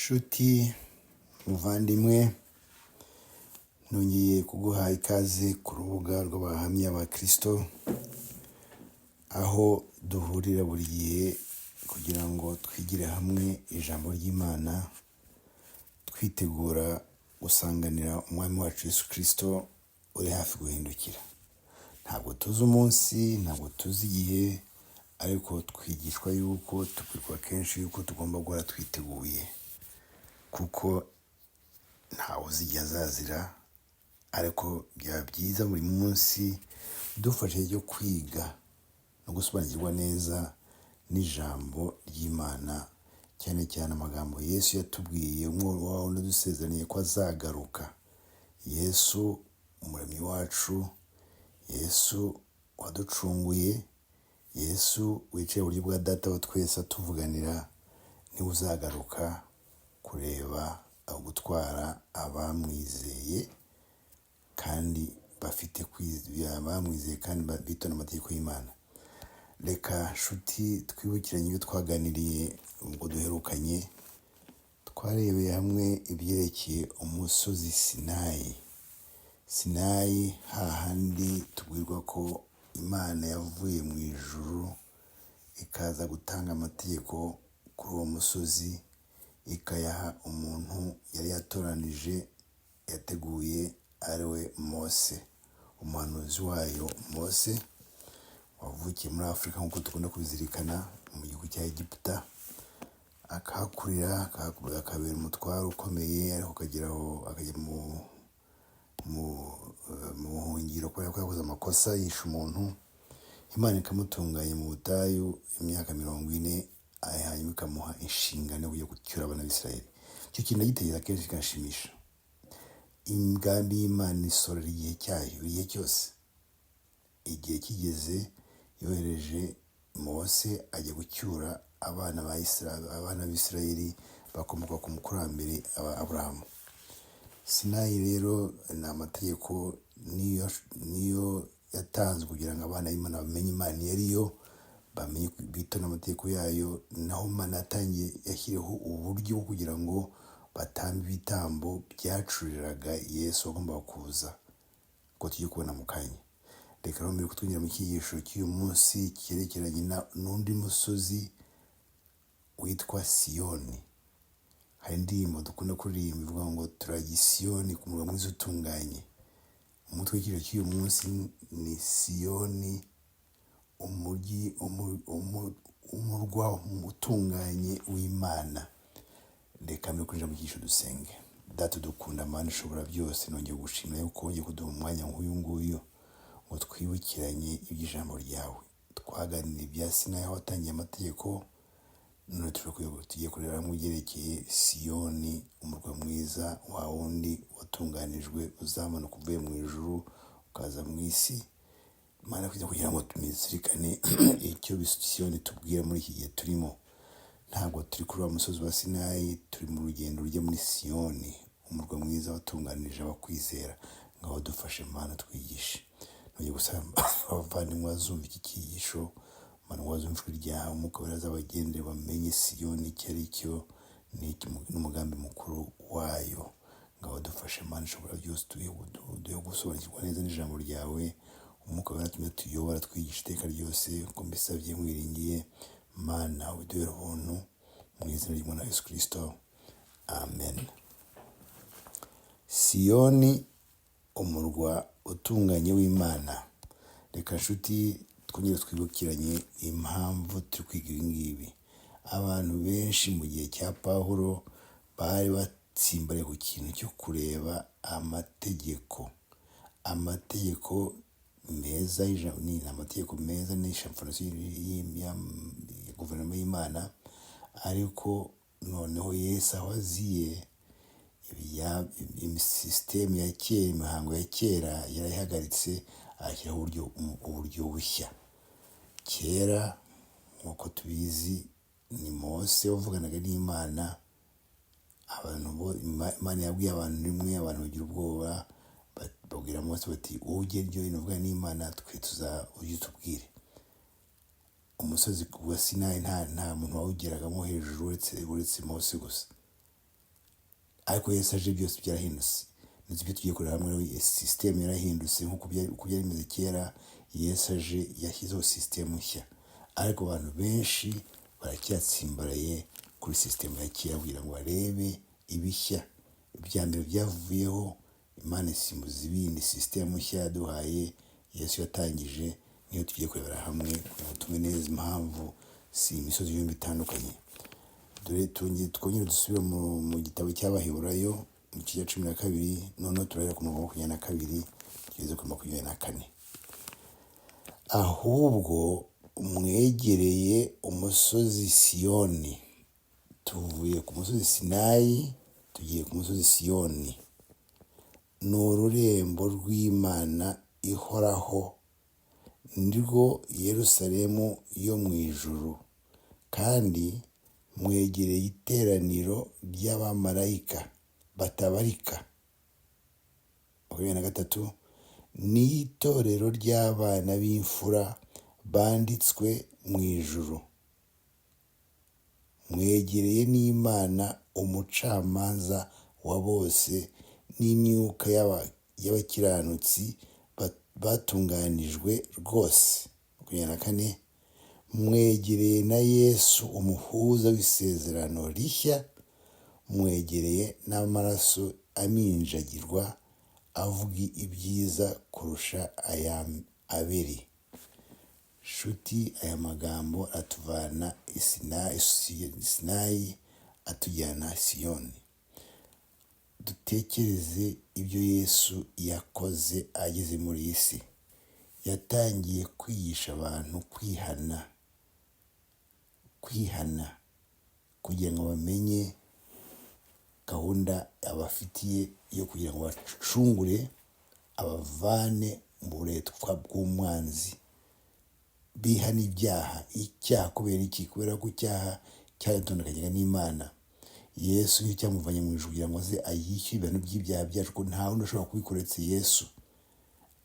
Nshuti muvandimwe, nongeye kuguha ikaze ku rubuga rw'abahamya ba Kristo, aho duhurira buri gihe kugira ngo twigire hamwe ijambo ry'Imana, twitegura gusanganira umwami wacu Yesu Kristo uri hafi guhindukira. Ntabwo tuzi umunsi, ntabwo tuzi igihe, ariko twigishwa yuko, tubwirwa kenshi yuko tugomba guhora twiteguye, kuko ntawe uzi igihe azazira. Ariko byaba byiza buri munsi dufashe cyo kwiga no gusobanukirwa neza n'ijambo ry'Imana, cyane cyane amagambo Yesu yatubwiye, umwe udusezeraniye ko azagaruka. Yesu umuremyi wacu, Yesu waducunguye, Yesu wicaye iburyo bwa Data wa twese atuvuganira, niwe uzagaruka kureba aho gutwara abamwizeye kandi bafite kwizera, bamwizeye kandi bitonda amategeko y'Imana. Reka nshuti twibukiranye ibyo twaganiriye ubwo duherukanye. Twarebeye hamwe ibyerekeye umusozi Sinayi. Sinayi, hahandi tubwirwa ko Imana yavuye mu ijuru ikaza gutanga amategeko kuri uwo musozi, ikayaha umuntu yari yatoranije, yateguye, ari we Mose, umuhanuzi wayo. Mose wavukiye muri Afurika nk'uko dukunda kubizirikana, mu gihugu cya Egiputa, akahakurira, akabera umutwaro ukomeye, ariko akajya mu buhungiro kubera ko yakoze amakosa, yishe umuntu. Imana ikamutunganya mu butayu imyaka 40, hanyuma ikamuha inshingano yo gucyura abana b'Isirayeli. Icyo kintu ndagitekereza kenshi kikanshimisha. Imigambi y'Imana isorera igihe cyayo, igihe cyose. Igihe kigeze yohereje Mose ajya gucyura abana b'Isirayeli bakomoka ku mukurambere Aburahamu. Sinayi rero ni amategeko niyo yatanzwe kugira ngo abana b'Imana bamenye Imana iyo ari yo, bamenye bitonda amategeko yayo. Naho Imana yatangiye yashyiriyeho uburyo bwo kugira ngo batambe ibitambo byacuriraga Yesu wagombaga kuza, ngo tujye kubona mu kanya. Reka rero mbere kutwinjira mu cyigisho cy'uyu munsi cyerekeranye n'undi musozi witwa Siyoni. Hari indirimbo dukunda kuririmba ivuga ngo turajya i Siyoni ku murwa mwiza utunganye. Umutwe w'icyigisho cy'uyu munsi ni Siyoni, umurwa utunganye w'Imana. Reka mbere kwinjira mu cyigisho dusenge. Data dukunda, Mana ishobora byose, nongeye gushimira yuko wongeye kuduha umwanya nk'uyu nguyu ngo twibukiranye iby'ijambo ryawe. Twaganiriye ibya Sinayi aho watangiye amategeko, none tugiye kureba hamwe ibyerekeye Siyoni, umurwa mwiza wa wundi watunganijwe, uzamanuka uvuye mu ijuru ukaza mu isi. Mana kugira ngo tumizirikane icyo Siyoni tubwira muri iki gihe turimo. Ntabwo turi kuri wa musozi wa Sinayi, turi mu rugendo rujya muri Siyoni, umurwa mwiza watunganije abakwizera. Ngaho dufashe Mana, twigishe. Nongeye gusaba abavandimwe bazumva iki cyigisho, Mana wazumva ijwi ryawe, Umwuka wera azabagendere bamenye Siyoni icyo ari cyo n'umugambi mukuru wayo. Ngaho dufashe Mana ishobora byose, duhe gusobanukirwa neza n'ijambo ryawe. Umwuka wera atume tuyobora, twigisha iteka ryose, uko mbisabye nkwiringiye. Mana uduhere ubuntu mu izina ry'Umwana Yesu Kristo, amen. Siyoni, umurwa utunganye w'Imana. Reka nshuti twongere twibukiranye impamvu turi kwiga ibi ngibi. Abantu benshi mu gihe cya Pawulo bari batsimbaraye ku kintu cyo kureba amategeko meza. Ni amategeko meza, ni shamfonasi ya guverinoma y'Imana. Ariko noneho Yesu aho aziye, sisitemu ya kera, imihango ya kera yarayihagaritse, ashyiraho uburyo bushya. Kera nk'uko tubizi, ni Mose wavuganaga n'Imana. Imana yabwiye abantu rimwe, abantu bagira ubwoba, babwira Mose bati ujye ryo uvugana n'Imana, twe ujye utubwire. Umusozi wa Sinayi nta muntu wawugeragamo hejuru uretse Mose gusa. ariko Yesu aje byose byarahindutse. ndetse ibyo tugiye kureba hamwe, sisitemu yarahindutse nk'uko byari bimeze kera. Yesu aje yashyizeho sisitemu nshya, ariko abantu benshi baracyatsimbaraye kuri sisitemu ya kera kugira ngo barebe ibishya. Ibya mbere byavuyeho, Imana isimbuza ibindi, sisitemu nshya yaduhaye Yesu yatangije niyo tugiye kurebera hamwe kugira ngo tumenye neza impamvu si imisozi yombi itandukanye. Dore twongere dusubire mu gitabo cy'Abaheburayo mu gice cya 12, noneho turahera ku murongo wa 22 tugeze ku 24. Ahubwo mwegereye umusozi Siyoni. Tuvuye ku musozi Sinayi tugiye ku musozi Siyoni. Ni ururembo rw'Imana ihoraho, nirwo Yerusalemu yo mu ijuru, kandi mwegereye iteraniro ry'abamarayika batabarika. 23. Ni itorero ry'abana b'imfura banditswe mu ijuru. Mwegereye n'Imana umucamanza wa bose, n'imyuka y'abakiranutsi batunganijwe rwose. 24. Mwegereye na Yesu umuhuza w'isezerano rishya, mwegereye n'amaraso aminjagirwa avuga ibyiza kurusha aya Abeli. Nshuti, aya magambo atuvana Sinayi atujyana Siyoni. Dutekereze ibyo Yesu yakoze ageze muri iyi si. Yatangiye kwigisha abantu kwihana kugira ngo bamenye gahunda abafitiye yo kugira ngo bacungure abavane mu buretwa bw'umwanzi. Bihana icyaha kubera iki? Kubera ko icyaha cyaratundakanyaga n'Imana. Yesu nicyo cyamuvanye mu ijuru kugira ngo aze ayishyure ibintu by'ibyaha byacu, ko nta wundi ushobora kubikora uretse Yesu.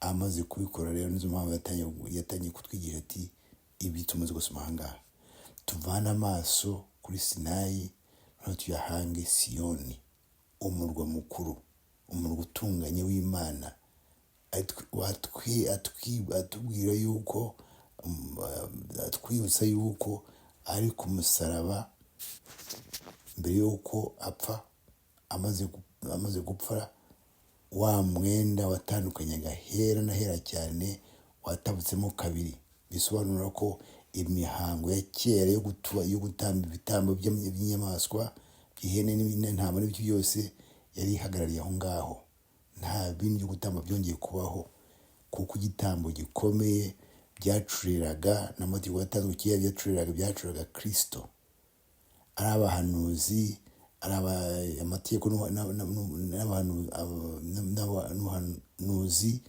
Amaze kubikora rero, nizo mpamvu yatangiye kutwigisha ati ibi tumaze gusoma aha ngaha. Tuvane amaso kuri Sinayi noneho tuyahange Siyoni, umurwa mukuru, umurwa utunganye w'Imana. Atubwira yuko, atwibutsa yuko ari ku musaraba mbere yuko apfa, amaze gupfa, wa mwenda watandukanyaga hera na hera cyane watabutsemo kabiri. Bisobanura ko imihango ya kera yo gutamba ibitambo by'inyamaswa, by'ihene n'intama n'ibyo byose yari ihagarariye aho ngaho. Nta bindi byo gutamba byongeye kubaho, kuko igitambo gikomeye byacuriraga n'amategeko atandukanye byacuriraga Kristo. Ari abahanuzi, ari amategeko n'abahanuzi,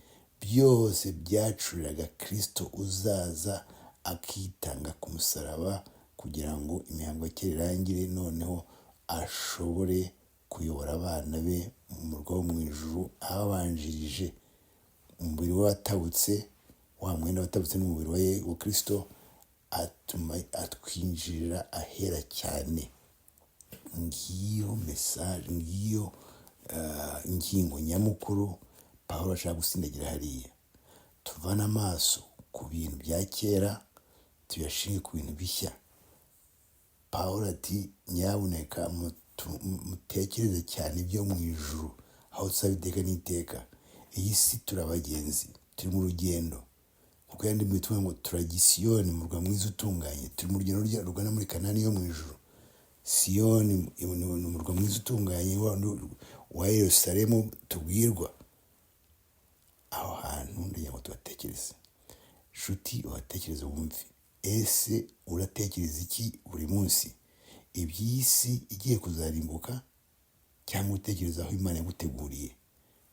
byose byacuriraga Kristo uzaza akitanga ku musaraba kugira ngo imihango ya kera irangire, noneho ashobore kuyobora abana be mu murwa wo mu ijuru ababanjirije. Umubiri we watabutse, wa mwenda watabutse n'umubiri wa Kristo, atwinjirira ahera cyane. Ngiyo message, ngiyo ingingo nyamukuru Pawulo ashaka gusindagira hariya. Tuvana amaso ku bintu bya kera tuyashinge ku bintu bishya. Pawulo ati nyabuneka mutekereze cyane ibyo mu ijuru, aho tuzaba iteka n'iteka. Iyi si turi abagenzi, turi mu rugendo, kuko yandi mwituwe ngo turajya Siyoni, umurwa mwiza utunganye. Turi mu rugendo rugana muri Kanani yo mu ijuru. Siyoni ni umurwa mwiza utunganye wa Yerusalemu tubwirwa. Aho hantu ndagira ngo tubatekereze. Nshuti, uhatekereze wumve. Ese uratekereza iki buri munsi? Iby'isi igiye kuzarimbuka, cyangwa utekereza aho Imana yaguteguriye?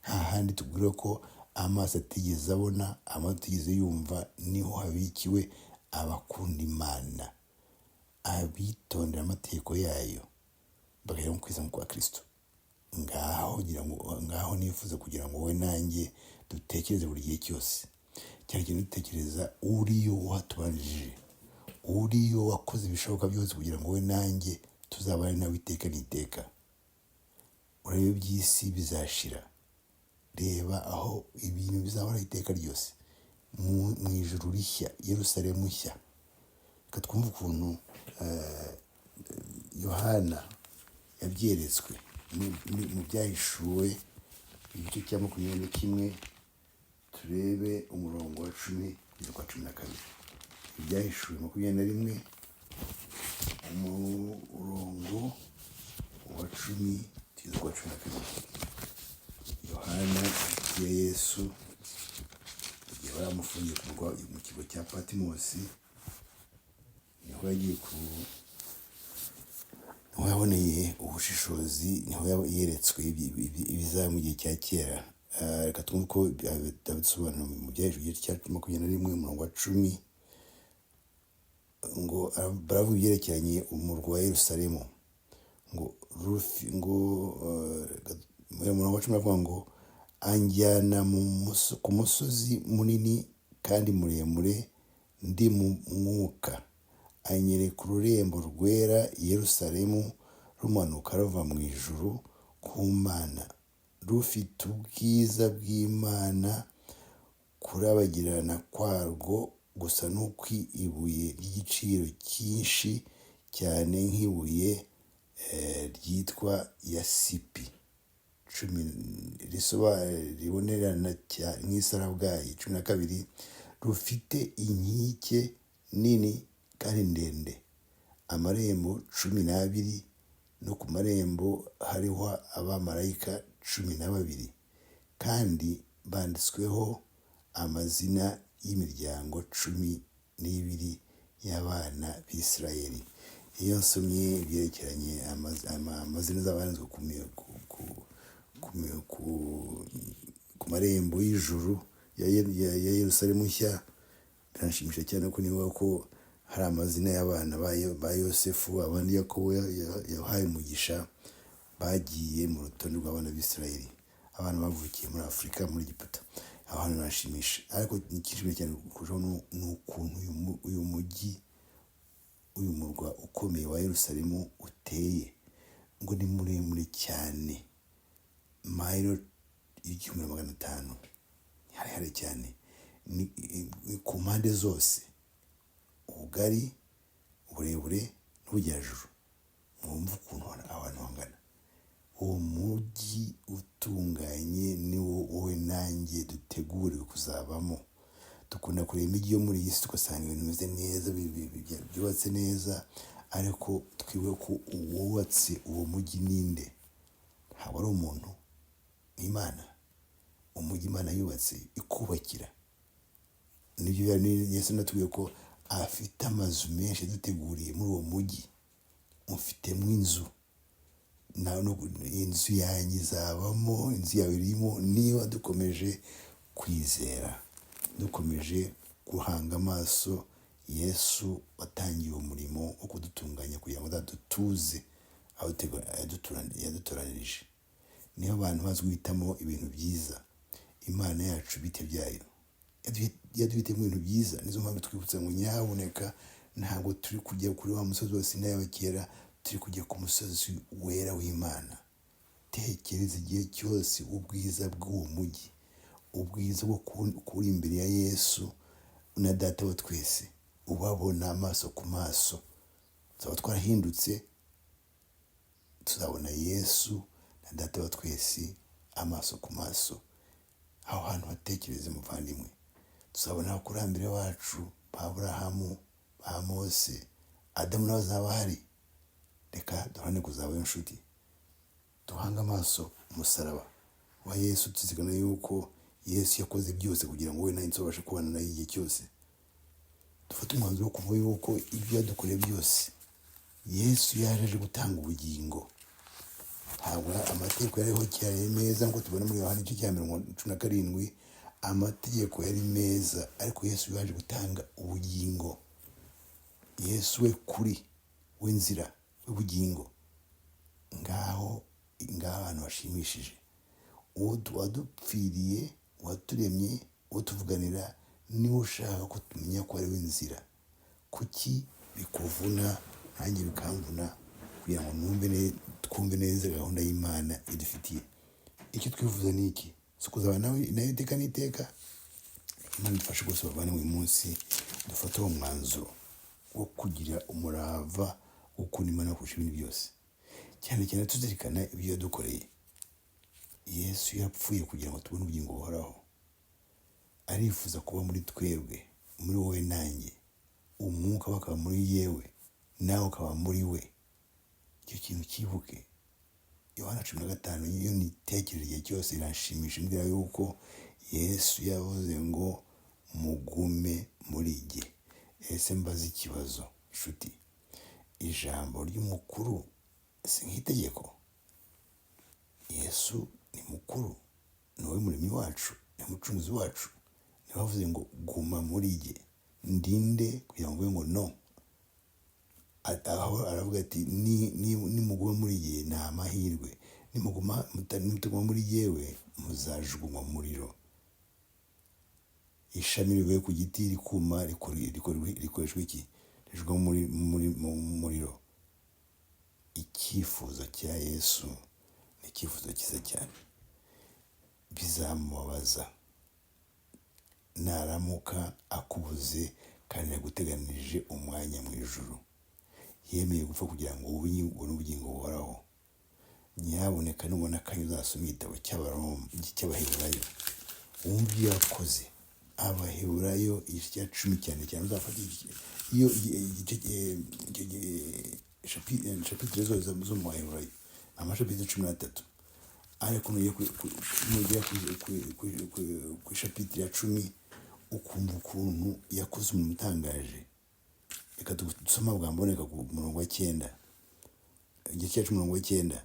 Hahandi tubwira ko amaso atigeze abona, amatwi atigeze yumva, niho habikiwe abakunda Imana, abitondera amategeko yayo, bagahera mu kwiza kwa Kristo. Ngaho nifuza kugira ngo wowe nanjye dutekereze buri gihe cyose. Cyane cyane dutekereza uriyo watubanjije, uriyo wakoze ibishoboka byose kugira ngo wowe nanjye tuzabane nawe iteka n'iteka. urebe iby'isi bizashira, reba aho ibintu bizahora iteka ryose mu ijuru rishya, Yerusalemu nshya. Reka twumve ukuntu Yohana yabyeretswe mu byahishuwe igice cya 21, turebe umurongo wa 10 kugeza kwa 12. Ibyahishuwe 21 umurongo wa 10 kugeza kwa 12. Yohana ya Yesu igihe baramufungiye mu kigo cya Patimosi, niho yagiye niho yaboneye ubushishozi, niho yeretswe ibizaba mu gihe cya kera. Reka twumve ko bisobanura mu byahishuwe igice cya 21 umurongo wa 10, ngo baravuga ibyerekeranye umurwa wa Yerusalemu, ngo umurongo wa 10 avuga ngo anjyana ku musozi munini kandi muremure ndi mu mwuka, anyereka ururembo rwera Yerusalemu rumanuka ruva mu ijuru ku Mana, rufite ubwiza bw'Imana, kurabagirana kwarwo gusa n'ukw'ibuye ry'igiciro cyinshi cyane nk'ibuye ryitwa yasipi, ribonerana nk'isarabwayi. 12 rufite inkike nini kandi ndende, amarembo 12, no ku marembo hariho abamarayika 12, kandi banditsweho amazina y'imiryango 12 y'abana b'Isirayeli. Iyo nsomye ibyerekeranye amazina z'abanditswe ku marembo y'ijuru ya Yerusalemu nshya, biranshimisha cyane ko niba ko hari amazina y'abana ba Yosefu, abandi Yakobo yahaye umugisha, bagiye mu rutonde rw'abana b'Isirayeli, abana bavukiye muri Afurika, muri Egiputa. Aho hantu nashimisha, ariko ikishimye cyane kurushaho ni ukuntu uyu murwa ukomeye wa Yerusalemu uteye, ngo ni muremure cyane, mayiro 1500, ni harehare cyane, ni ku mpande zose, ubugari, uburebure n'ubujyajuru. Mwumva ukuntu abantu bangana. Uwo mujyi utunganye ni wowe nanjye duteguriwe kuzabamo. Dukunda kureba imijyi yo muri iyi si tugasanga ibintu bimeze neza, byubatse neza, ariko twibuke ko uwubatse uwo mujyi ninde? Ntabwo ari umuntu, ni Imana. Umujyi Imana yubatse ikubakira. Nibyo Yesu natubwiye ko afite amazu menshi duteguriye muri uwo mujyi. Mufitemo inzu, inzu yanjye izabamo, inzu yawe irimo, niba dukomeje kwizera, dukomeje guhanga amaso Yesu watangiye umurimo wo kudutunganya kugira ngo dutuze aho yadutoranirije. Niyo abantu bazi guhitamo ibintu byiza. Imana yacu bite byayo yaduhitemo ibintu byiza. Nizo mpamvu twibutsa ngo nyabuneka ntabwo turi kujya kuri wa musozi wa Sinayi wa kera, turi kujya ku musozi wera w'Imana. Tekereza igihe cyose ubwiza bw'uwo mujyi, ubwiza bwo kuri imbere ya Yesu na Data wa twese, ubabona amaso ku maso. Tuzaba twarahindutse, tuzabona Yesu na Data wa twese amaso ku maso. Aho hantu hatekereze muvandimwe. Tuzabona abakurambere bacu ba Aburahamu, ba Mose, Adamu nawe azaba ahari. Reka duhane kuzabayo inshuti, duhanga amaso umusaraba wa Yesu, tuzigana yuko Yesu yakoze byose kugira ngo we nawe tubashe kubana nayo igihe cyose. Dufate umwanzuro wo kuvuga yuko ibyo yadukoreye byose, Yesu yaje gutanga ubugingo. Ntabwo amategeko yariho cyari meza ngo tubone muri Yohana igice cya 17, amategeko yari meza, ariko Yesu yaje gutanga ubugingo. Yesu we kuri w'inzira w'ubugingo. Ngaho abantu bashimishije. Uwo wadupfiriye, waturemye, utuvuganira, niwe ushaka ko tumenya ko ari w'inzira. Kuki bikuvuna nanjye bikamvuna kugira ngo numve twumve neza gahunda y'Imana idufitiye. Icyo twifuza ni iki? Si ukuzaba nayo iteka n'iteka. Imana idufashe rwose bavandimwe, uyu munsi dufate uwo mwanzuro wo kugira umurava wo gukunda Imana kurusha ibindi byose, cyane cyane tuzirikana ibyo yadukoreye. Yesu yapfuye kugira ngo tubone ubugingo buhoraho. Arifuza kuba muri twebwe, muri wowe nanjye. Umwuka we akaba muri yewe, nawe ukaba muri we. Icyo kintu cyibuke. Yohana 15, iyo nitekereje igihe cyose iranshimisha, imbwira yuko Yesu yavuze ngo mugume muri jye. Ese mbaze ikibazo nshuti, ijambo ry'umukuru si nk'itegeko? Yesu ni mukuru, ni wowe muremyi wacu, ni umucunguzi wacu. Niwe wavuze ngo guma muri jye. Ndinde kugira ngo ngo no. Aho aravuga ati nimuguma muri jye ni amahirwe, nimutaguma muri jyewe muzajugunywa mu muriro. Ishami rivuye ku giti rikuma rikoreshwa iki? Rijugunywa mu muriro. Icyifuzo cya Yesu ni icyifuzo cyiza cyane. Bizamubabaza naramuka akubuze kandi yaguteganirije umwanya mu ijuru. Yemeye gupfa kugira ngo ubone ubugingo buhoraho. Nyaboneka nubona akanya uzasoma igitabo cy'Abaheburayo, wumve ibyo yakoze. Abaheburayo igice cya 10 cyane cyane uzafata iyo chapitre zose zo mu Baheburayo, amachapitre 13. Ariko nugiye ku chapitre ya 10 ukumva ukuntu yakoze umuntu utangaje. Reka dusoma bwa mboneka ku murongo wa 9, igice cya 9.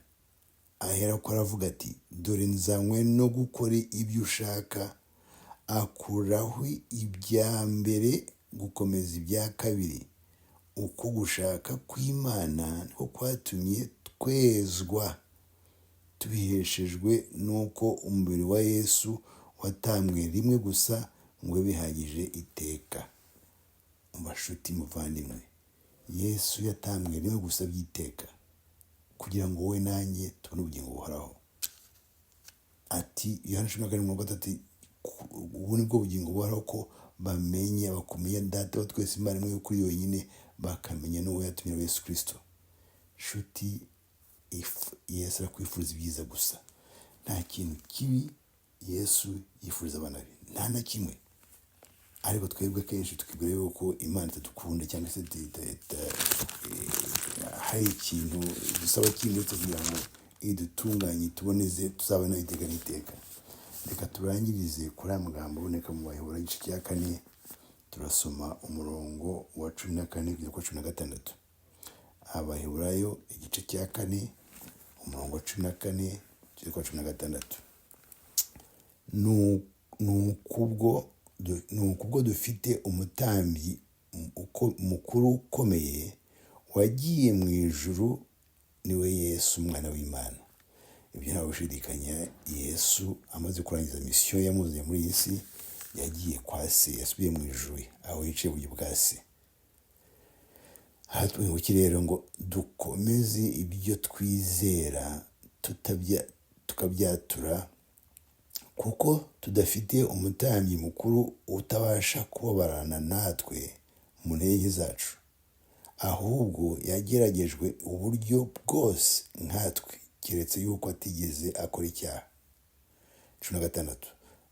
Ahera ko aravuga ati dore nzanywe no gukora ibyo ushaka, akuraho ibya mbere gukomeza ibya kabiri. Uko gushaka kw'Imana niko kwatumye twezwa, tubiheshejwe nuko umubiri wa Yesu watambwe rimwe gusa ngo bihagije iteka. Umushuti muvandimwe, Yesu yatambwe rimwe gusa by'iteka kugira ngo wowe nanjye tubone ubugingo buhoraho. Ati Yohana 17:3, ubu ni bwo bugingo buhoraho ko bakumenya Data wa twese, Imana imwe y'ukuri yonyine, bakamenya n'uwo yatumye Yesu Kristo. Shuti, Yesu arakwifuriza ibyiza gusa. Nta kintu kibi Yesu yifuriza abana be, nta na kimwe. Ariko twebwe kenshi tukibwira yuko Imana itadukunda cyangwa se hari ikintu dusaba kindi kugira ngo idutunganye tuboneze tuzabona iteka n'iteka. Reka turangirize kuri aya magambo aboneka mu Baheburayo igice cya 4. Turasoma umurongo wa 14 kugeza ku 16. Abaheburayo igice cya 4 umurongo wa 14 kugeza ku 16. Nukubwo dufite umutambyi mukuru ukomeye wagiye mu ijuru, niwe Yesu umwana w'Imana. Ibyo nta gushidikanya, Yesu amaze kurangiza misiyo yamuzanye muri iyi si, yagiye kwa se, yasubiye mu ijuru aho yicaye iburyo bwa se. Aha twunguki rero ngo dukomeze ibyo twizera tukabyatura, kuko tudafite umutambyi mukuru utabasha kubabarana natwe mu ntege zacu, ahubwo yageragejwe uburyo bwose nkatwe, keretse yuko atigeze akora icyaha. 16.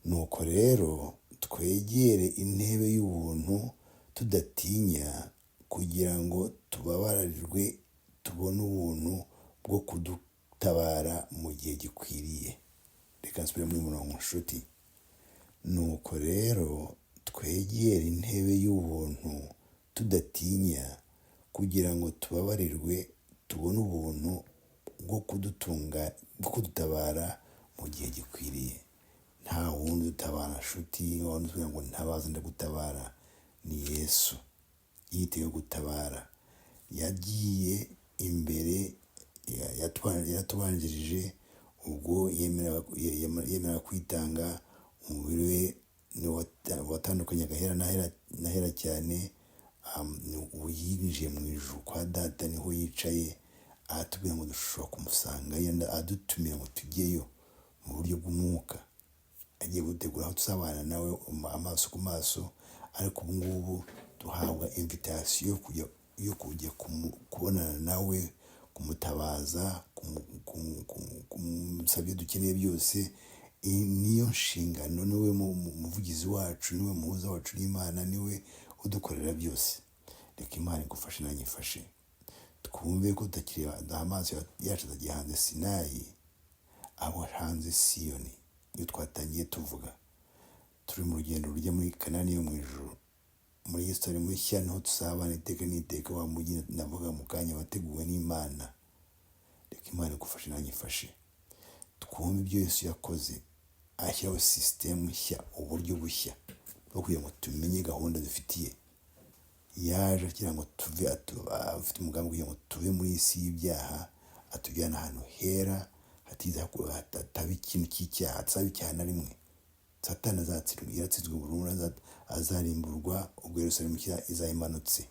Nuko rero twegere intebe y'ubuntu tudatinya, kugira ngo tubabarirwe tubone ubuntu bwo kudutabara mu gihe gikwiriye. Reka nsubire muri murongo nshuti. Nuko rero twegere intebe y'ubuntu tudatinya, kugira ngo tubabarirwe tubone ubuntu bwo kudutabara mu gihe gikwiriye. Nta wundi utabara nshuti, wundi uvuga ngo ntabaza ndagutabara, ni Yesu. Yiteguye gutabara, yagiye imbere, yatubanjirije ubwo yemera kwitanga. Umubiri we ni watandukanye agahera n'ahera cyane. Ubu yinjiye mu ijuru kwa Data, niho yicaye, aratubwira ngo dushobora kumusanga yenda adutumira ngo tujyeyo mu buryo bw'umwuka. Agiye gutegura aho tuzabana nawe amaso ku maso, ariko ubu ngubu duhabwa invitation yo kujya kubonana nawe, kumutabaza, kumusabye dukeneye byose. Niyo nshingano, niwe muvugizi wacu, niwe muhuza wacu n'Imana, niwe udukorera byose. Reka Imana igufashe nanjye ifashe, twumve ko tutakireba amaso yacu atagiye hanze Sinayi, abo hanze Siyoni. Iyo twatangiye tuvuga turi mu rugendo rujya muri Kanani yo mu ijuru, muri Yerusalemu mushya, niho tuzabana iteka n'iteka, wa mujyi navuga mu kanya wateguwe n'Imana. Reka Imana igufashe nanjye ifashe, twumve ibyo Yesu yakoze, ashyiraho sisitemu nshya, uburyo bushya bwo kugira ngo tumenye gahunda dufitiye. Yaje kugira ngo tuve, afite umugambi kugira ngo tuve muri isi y'ibyaha, atujyana ahantu hera, hataba ikintu cy'icyaha, hataba icyaha na rimwe. Satani azatsindwa, yaratsinzwe burundu, azarimburwa ubwo Yerusalemu nshya izaba imanutse.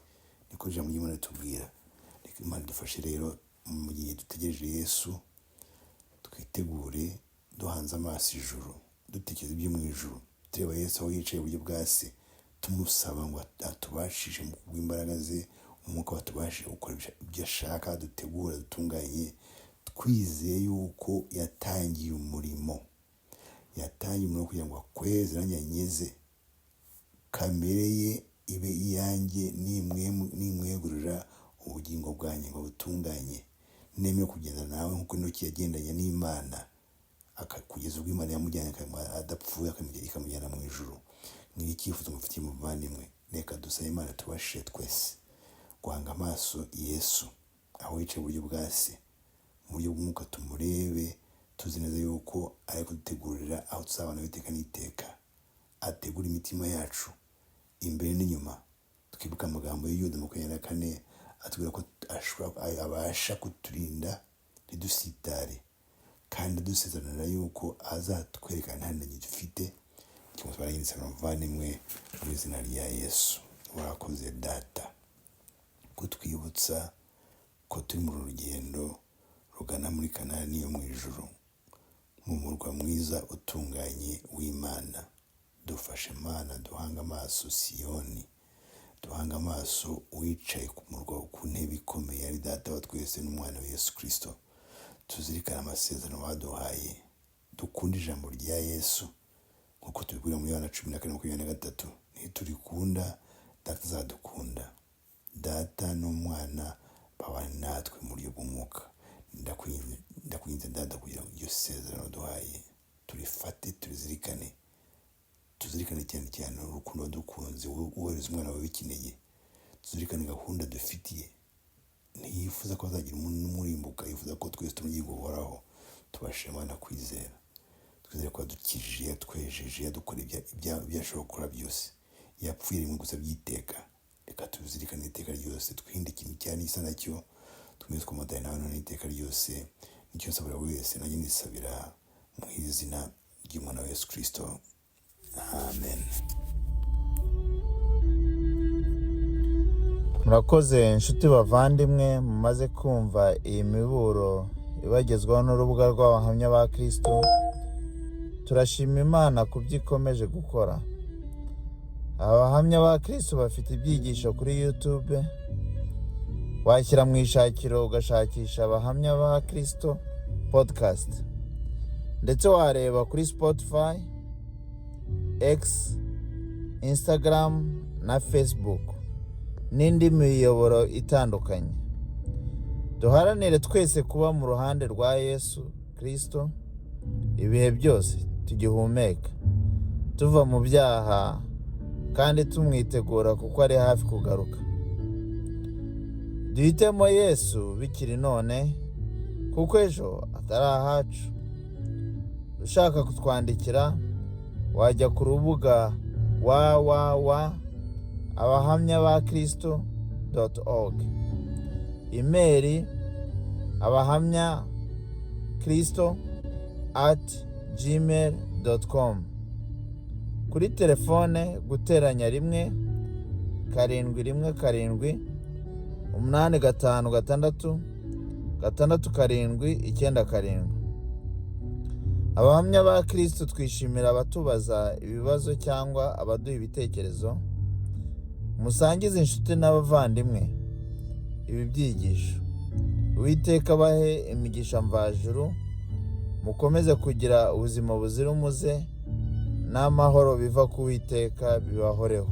Niko ijambo ry'Imana ritubwira. Reka Imana idufashe rero, mu gihe dutegereje Yesu, twitegure duhanze amaso ijuru, dutekereza ibyo mu ijuru, tureba Yesu aho yicaye iburyo bwa Se, tumusaba ngo atubashishe mu kubw'imbaraga ze, umwuka watubashije gukora ibyo ashaka, dutegura, dutunganye, twizeye yuko yatangiye umurimo kugira ngo akweze nanjye anyeze, kamere ye ibe iyanjye, nimwegurira ubugingo bwanjye ngo butunganye, nemeye kugenda nawe nk'uko Enoki yagendanye n'Imana, kugeza ubwo Imana yamujyanye adapfuye, ikamujyana mu ijuru. Ni icyifuzo mufitiye muvandimwe. Reka dusabe Imana tubashije twese guhanga amaso Yesu aho yicaye iburyo bwa Se, mu buryo bw'umwuka tumurebe, tuzi neza yuko ari kudutegurira aho tuzabana iteka n'iteka. Ategura imitima yacu imbere n'inyuma. Twibuka amagambo y'Iyuda 24 atubwira ko abasha kuturinda ntidusitare, kandi dusezerana yuko azatwerekana nta ntege dufite. Cyangwa barayinze abavandimwe mu izina rya Yesu. Warakoze Data kutwibutsa ko turi mu rugendo rugana muri Kanani yo mu ijuru, mu murwa mwiza utunganye w'Imana. Dufashe Mana, duhanga amaso Siyoni, duhanga amaso wicaye ku murwa ku ntebe ikomeye, ari Data wa twese n'Umwana wa Yesu Kristo. Tuzirikana amasezerano baduhaye, dukunda ijambo rya Yesu nk'uko tubibwira muri Yohana 14:23. Niturikunda, Data azadukunda. Data n'Umwana babane natwe mu buryo bw'umwuka. Ndakwinginze Data kugira ngo iryo sezerano duhaye turifate, tuzirikane cyane cyane urukundo wadukunze, wohereza umwana wawe w'ikinege. Tuzirikane gahunda dufitiye. Ntiyifuza ko hazagira umuntu umurimbuka, yifuza ko twese tumugingo buhoraho. Tubashe Imana kwizera, twizere ko yadukijije, yatwejeje, yadukora ibyo ashobora gukora byose. Yapfuye rimwe gusa by'iteka. Reka tuzirikane iteka ryose, twirinde ikintu cyane isa nacyo, tumeze twamadaye nawe none iteka ryose. Nicyo nsabira wese, nanjye nisabira mu izina ry'Umwana wa Yesu Kristo. Amen. Murakoze inshuti bavandimwe, mumaze kumva iyi miburo ibagezwaho n'urubuga rw'abahamya ba Kristo. Turashima Imana kubyo ikomeje gukora. Abahamya ba Kristo bafite ibyigisho kuri YouTube. Washyira mu ishakiro ugashakisha abahamya ba Kristo podcast, ndetse wareba kuri Spotify, X, Instagram na Facebook n'indi miyoboro itandukanye. Duharanire twese kuba mu ruhande rwa Yesu Kristo ibihe byose tugihumeka, tuva mu byaha kandi tumwitegura kuko ari hafi kugaruka. Duhitemo Yesu bikiri none, kuko ejo atari ahacu. Ushaka kutwandikira, wajya ku rubuga www.abahamyabakristo.org, email abahamyakristo@gmail.com, kuri telefone guteranya 1 717 856 6 Abahamya ba Kristo twishimira abatubaza ibibazo cyangwa abaduha ibitekerezo. Musangize inshuti n'abavandimwe ibi byigisho. Uwiteka abahe imigisha mvajuru, mukomeze kugira ubuzima buzira umuze n'amahoro biva ku Uwiteka bibahoreho.